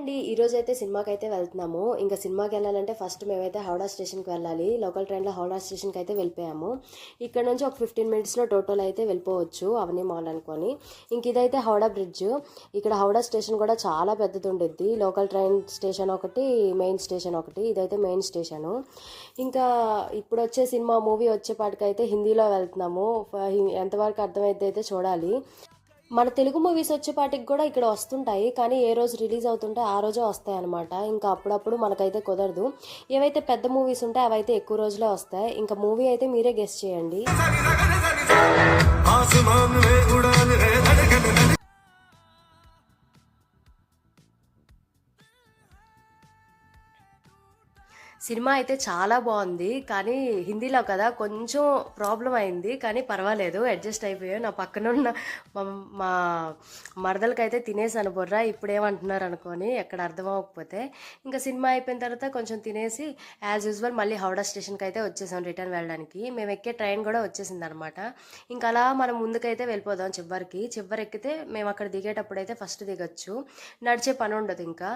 అండి. ఈరోజైతే సినిమాకైతే వెళ్తున్నాము. ఇంకా సినిమాకి వెళ్ళాలంటే ఫస్ట్ మేమైతే హౌడా స్టేషన్కి వెళ్ళాలి. లోకల్ ట్రైన్లో హౌడా స్టేషన్కి అయితే వెళ్ళిపోయాము. ఇక్కడ నుంచి ఒక 15 మినిట్స్లో టోటల్ అయితే వెళ్ళిపోవచ్చు అవన్నీ మాల్ అనుకొని. ఇంక ఇదైతే హౌడా బ్రిడ్జ్. ఇక్కడ హౌడా స్టేషన్ కూడా చాలా పెద్దది ఉండిద్ది. లోకల్ ట్రైన్ స్టేషన్ ఒకటి, మెయిన్ స్టేషన్ ఒకటి. ఇదైతే మెయిన్ స్టేషను. ఇంకా ఇప్పుడు వచ్చే సినిమా మూవీ వచ్చేపాటికైతే హిందీలో వెళ్తున్నాము. ఎంతవరకు అర్థమైతే అయితే చూడాలి. మన తెలుగు మూవీస్ వచ్చేపాటికి కూడా ఇక్కడ వస్తుంటాయి, కానీ ఏ రోజు రిలీజ్ అవుతుంటే ఆ రోజే వస్తాయి అనమాట. ఇంకా అప్పుడప్పుడు మనకైతే కుదరదు. ఏవైతే పెద్ద మూవీస్ ఉంటాయో అవైతే ఎక్కువ రోజులే వస్తాయి. ఇంకా మూవీ అయితే మీరే గెస్ చేయండి. సినిమా అయితే చాలా బాగుంది, కానీ హిందీలో కదా కొంచెం ప్రాబ్లం అయింది, కానీ పర్వాలేదు, అడ్జస్ట్ అయిపోయాం. నా పక్కనున్న మా మరదలకైతే తినేసాను బొర్రా, ఇప్పుడేమంటున్నారు అనుకొని ఎక్కడ అర్థం అవ్వకపోతే. ఇంకా సినిమా అయిపోయిన తర్వాత కొంచెం తినేసి యాజ్ యూజువల్ మళ్ళీ హౌడా స్టేషన్కి అయితే వచ్చేసాం రిటర్న్ వెళ్ళడానికి. మేము ఎక్కే ట్రైన్ కూడా వచ్చేసింది అనమాట. ఇంకా అలా మనం ముందుకైతే వెళ్ళిపోదాం. చివరి ఎక్కితే మేము అక్కడ దిగేటప్పుడు అయితే ఫస్ట్ దిగొచ్చు, నడిచే పని ఉండదు. ఇంకా